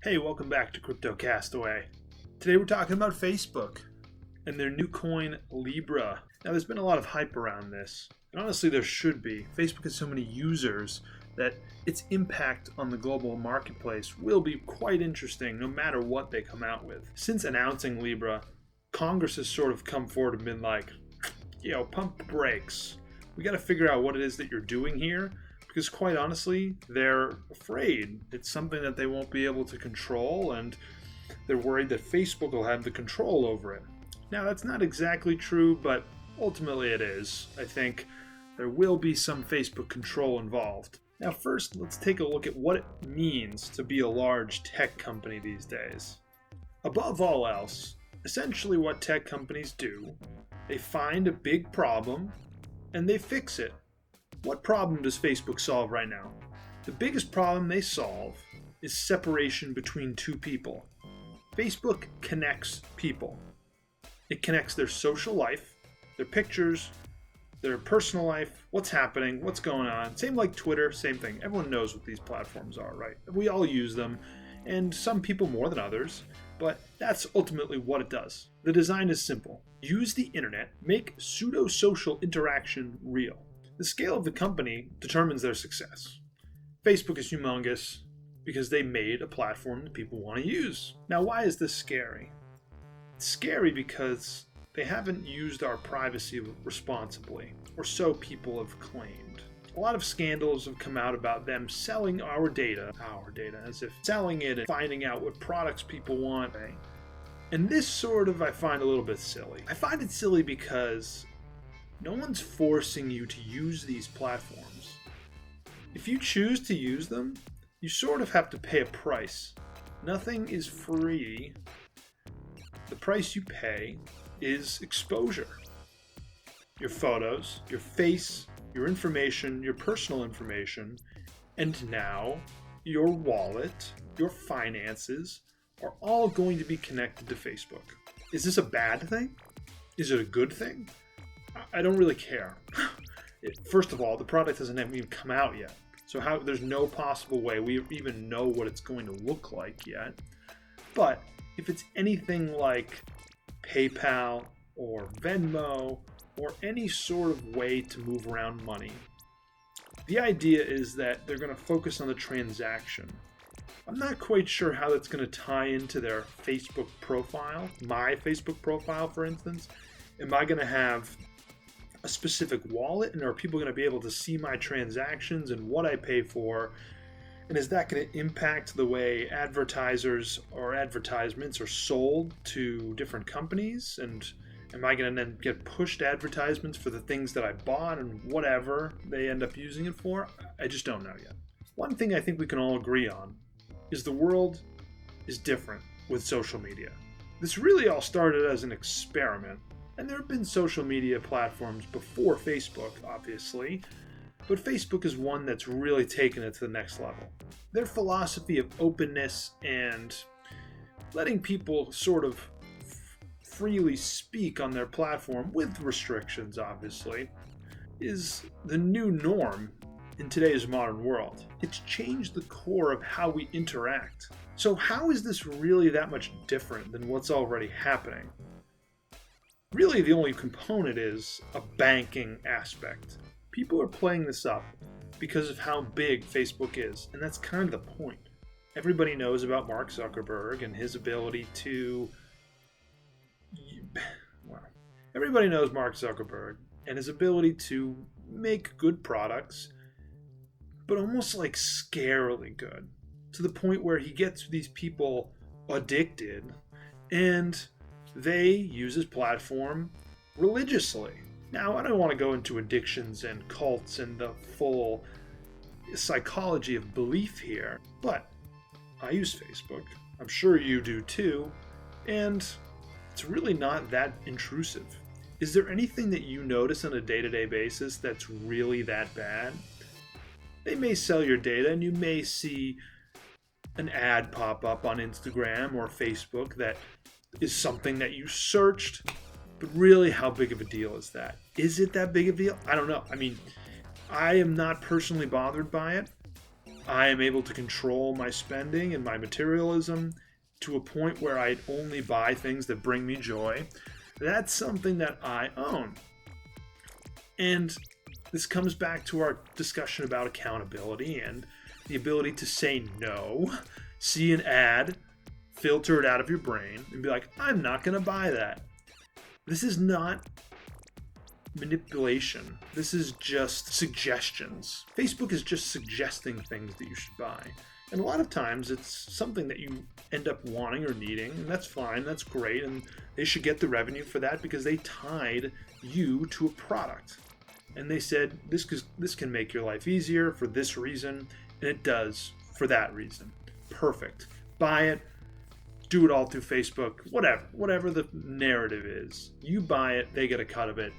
Hey, welcome back to Crypto Castaway. Today we're talking about Facebook and their new coin, Libra. Now, there's been a lot of hype around this, and honestly, there should be. Facebook has so many users that its impact on the global marketplace will be quite interesting no matter what they come out with. Since announcing Libra, Congress has sort of come forward and been like, pump the brakes. We got to figure out what it is that you're doing here. Because quite honestly, they're afraid it's something that they won't be able to control, and they're worried that Facebook will have the control over it. Now, that's not exactly true, but ultimately it is. I think there will be some Facebook control involved. Now, first, let's take a look at what it means to be a large tech company these days. Above all else, essentially what tech companies do, they find a big problem and they fix it. What problem does Facebook solve right now? The biggest problem they solve is separation between two people. Facebook connects people. It connects their social life, their pictures, their personal life, what's happening, what's going on. Same like Twitter, same thing. Everyone knows what these platforms are, right? We all use them, and some people more than others, but that's ultimately what it does. The design is simple. Use the internet, make pseudo-social interaction real. The scale of the company determines their success. Facebook is humongous because they made a platform that people want to use. Now, why is this scary? It's scary because they haven't used our privacy responsibly, or so people have claimed. A lot of scandals have come out about them selling our data, as if selling it and finding out what products people want. And this I find a little bit silly. I find it silly because no one's forcing you to use these platforms. If you choose to use them, you sort of have to pay a price. Nothing is free. The price you pay is exposure. Your photos, your face, your information, your personal information, and now your wallet, your finances are all going to be connected to Facebook. Is this a bad thing? Is it a good thing? I don't really care. First of all, the product hasn't even come out yet. So there's no possible way we even know what it's going to look like yet. But if it's anything like PayPal or Venmo or any sort of way to move around money, the idea is that they're going to focus on the transaction. I'm not quite sure how that's going to tie into their Facebook profile, my Facebook profile, for instance. Am I going to have a specific wallet, and are people going to be able to see my transactions and what I pay for? And is that going to impact the way advertisers or advertisements are sold to different companies? And am I going to then get pushed advertisements for the things that I bought and whatever they end up using it for? I just don't know yet. One thing I think we can all agree on is the world is different with social media. This really all started as an experiment. And there have been social media platforms before Facebook, obviously, but Facebook is one that's really taken it to the next level. Their philosophy of openness and letting people sort of freely speak on their platform, with restrictions, obviously, is the new norm in today's modern world. It's changed the core of how we interact. So how is this really that much different than what's already happening? Really, the only component is a banking aspect. People are playing this up because of how big Facebook is, and that's kind of the point. Everybody knows about Mark Zuckerberg and his ability to... everybody knows Mark Zuckerberg and his ability to make good products, but almost like scarily good, to the point where he gets these people addicted, and they use his platform religiously. Now, I don't want to go into addictions and cults and the full psychology of belief here, but I use Facebook. I'm sure you do too, and it's really not that intrusive. Is there anything that you notice on a day-to-day basis that's really that bad? They may sell your data, and you may see an ad pop up on Instagram or Facebook that is something that you searched, but really, how big of a deal is that? Is it that big of a deal? I don't know. I mean, I am not personally bothered by it. I am able to control my spending and my materialism to a point where I only buy things that bring me joy. That's something that I own. And this comes back to our discussion about accountability and the ability to say no, see an ad, filter it out of your brain, and be like, I'm not going to buy that. This is not manipulation. This is just suggestions. Facebook is just suggesting things that you should buy. And a lot of times it's something that you end up wanting or needing, and that's fine, that's great, and they should get the revenue for that because they tied you to a product. And they said, this can make your life easier for this reason, and it does for that reason. Perfect. Buy it, do it all through Facebook, whatever the narrative is. You buy it, they get a cut of it.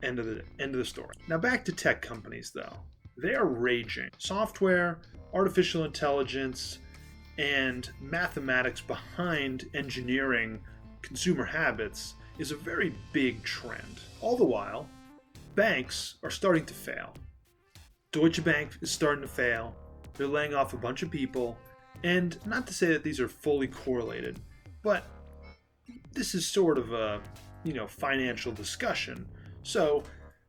End of the story. Now back to tech companies though. They are raging. Software, artificial intelligence, and mathematics behind engineering consumer habits is a very big trend. All the while, banks are starting to fail. Deutsche Bank is starting to fail. They're laying off a bunch of people. And not to say that these are fully correlated, but this is sort of a, financial discussion. So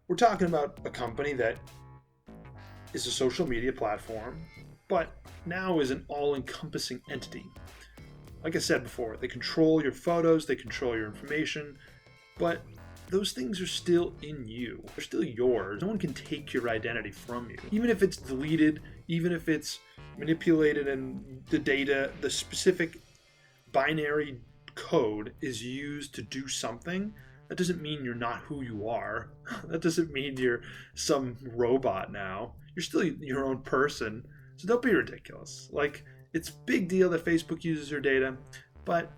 we're talking about a company that is a social media platform, but now is an all-encompassing entity. Like I said before, they control your photos, they control your information, but those things are still in you. They're still yours. No one can take your identity from you. Even if it's deleted, even if it's manipulated and the data, the specific binary code is used to do something, that doesn't mean you're not who you are. That doesn't mean you're some robot now. You're still your own person. So don't be ridiculous. Like, it's a big deal that Facebook uses your data, but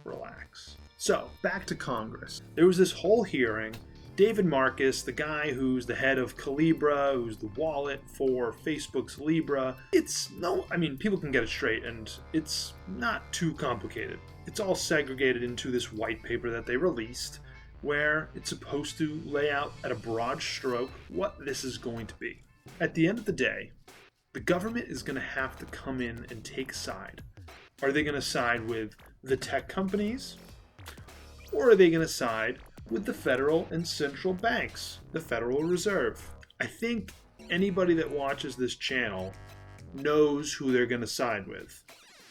relax. So, back to Congress. There was this whole hearing. David Marcus, the guy who's the head of Calibra, who's the wallet for Facebook's Libra, people can get it straight, and it's not too complicated. It's all segregated into this white paper that they released, where it's supposed to lay out at a broad stroke what this is going to be. At the end of the day, the government is going to have to come in and take a side. Are they going to side with the tech companies? Or are they going to side with the federal and central banks, the Federal Reserve? I think anybody that watches this channel knows who they're going to side with.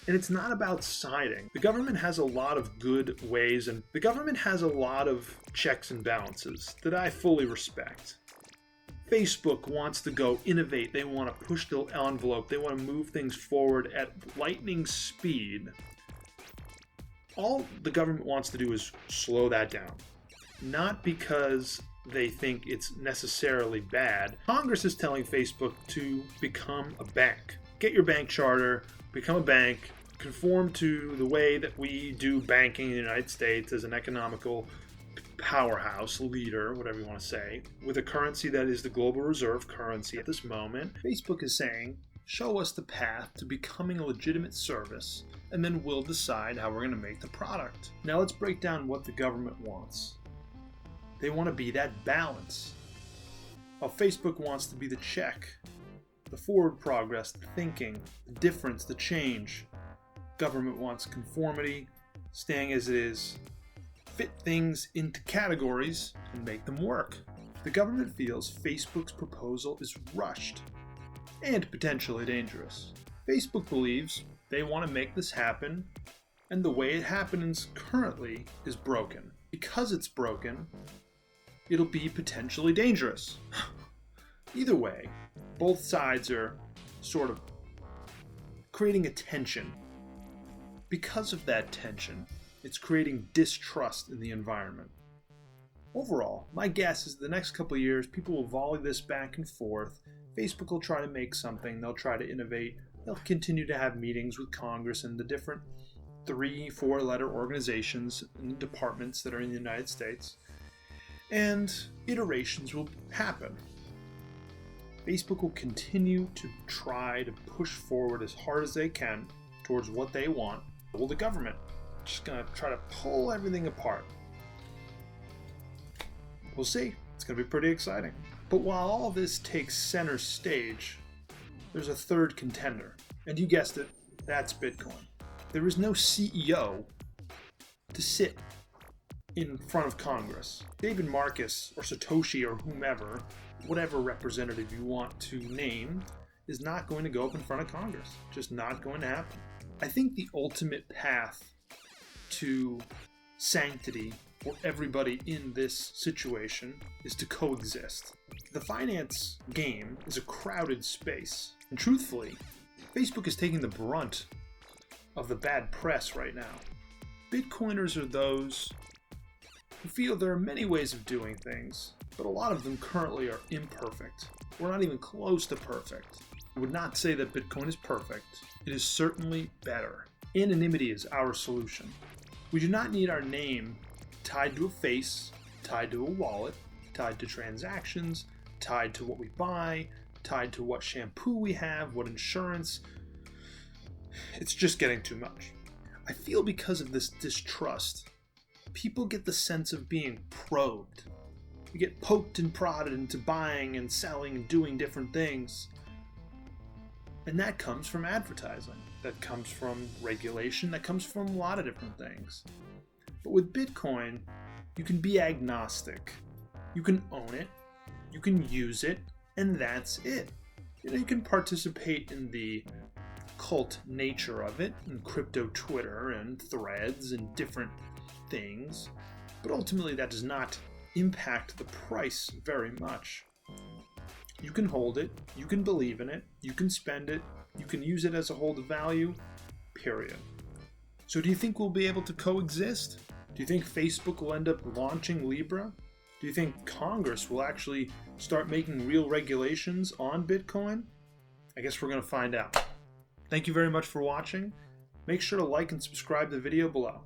And it's not about siding. The government has a lot of good ways, and the government has a lot of checks and balances that I fully respect. Facebook wants to go innovate. They want to push the envelope. They want to move things forward at lightning speed. All the government wants to do is slow that down. Not because they think it's necessarily bad. Congress is telling Facebook to become a bank. Get your bank charter, become a bank, conform to the way that we do banking in the United States as an economical powerhouse, leader, whatever you want to say, with a currency that is the global reserve currency at this moment. Facebook is saying, show us the path to becoming a legitimate service, and then we'll decide how we're going to make the product. Now let's break down what the government wants. They want to be that balance. While Facebook wants to be the check, the forward progress, the thinking, the difference, the change. Government wants conformity, staying as it is, fit things into categories and make them work. The government feels Facebook's proposal is rushed and potentially dangerous. Facebook believes they want to make this happen, and the way it happens currently is broken. Because it's broken, it'll be potentially dangerous. Either way, both sides are sort of creating a tension. Because of that tension, it's creating distrust in the environment. Overall, my guess is the next couple of years, people will volley this back and forth. Facebook will try to make something. They'll try to innovate. They'll continue to have meetings with Congress and the different 3-4 letter organizations and departments that are in the United States. And iterations will happen. Facebook will continue to try to push forward as hard as they can towards what they want. Well, the government is just going to try to pull everything apart. We'll see. It's going to be pretty exciting. But while all this takes center stage, there's a third contender. And you guessed it, that's Bitcoin. There is no CEO to sit in front of Congress. David Marcus or Satoshi or whomever, whatever representative you want to name, is not going to go up in front of Congress. Just not going to happen. I think the ultimate path to sanctity for everybody in this situation is to coexist. The finance game is a crowded space, and truthfully, Facebook is taking the brunt of the bad press right now. Bitcoiners are those who feel there are many ways of doing things, but a lot of them currently are imperfect. We're not even close to perfect. I would not say that Bitcoin is perfect. It is certainly better. Anonymity is our solution. We do not need our name tied to a face, tied to a wallet, tied to transactions, tied to what we buy, tied to what shampoo we have, what insurance. It's just getting too much. I feel because of this distrust, people get the sense of being probed. You get poked and prodded into buying and selling and doing different things. And that comes from advertising. That comes from regulation. That comes from a lot of different things. But with Bitcoin, you can be agnostic. You can own it. You can use it. And that's it. You can participate in the cult nature of it, in crypto Twitter and threads and different things. But ultimately, that does not impact the price very much. You can hold it, you can believe in it, you can spend it, you can use it as a hold of value, period. So do you think we'll be able to coexist? Do you think Facebook will end up launching Libra? Do you think Congress will actually start making real regulations on Bitcoin? I guess we're going to find out. Thank you very much for watching. Make sure to like and subscribe the video below.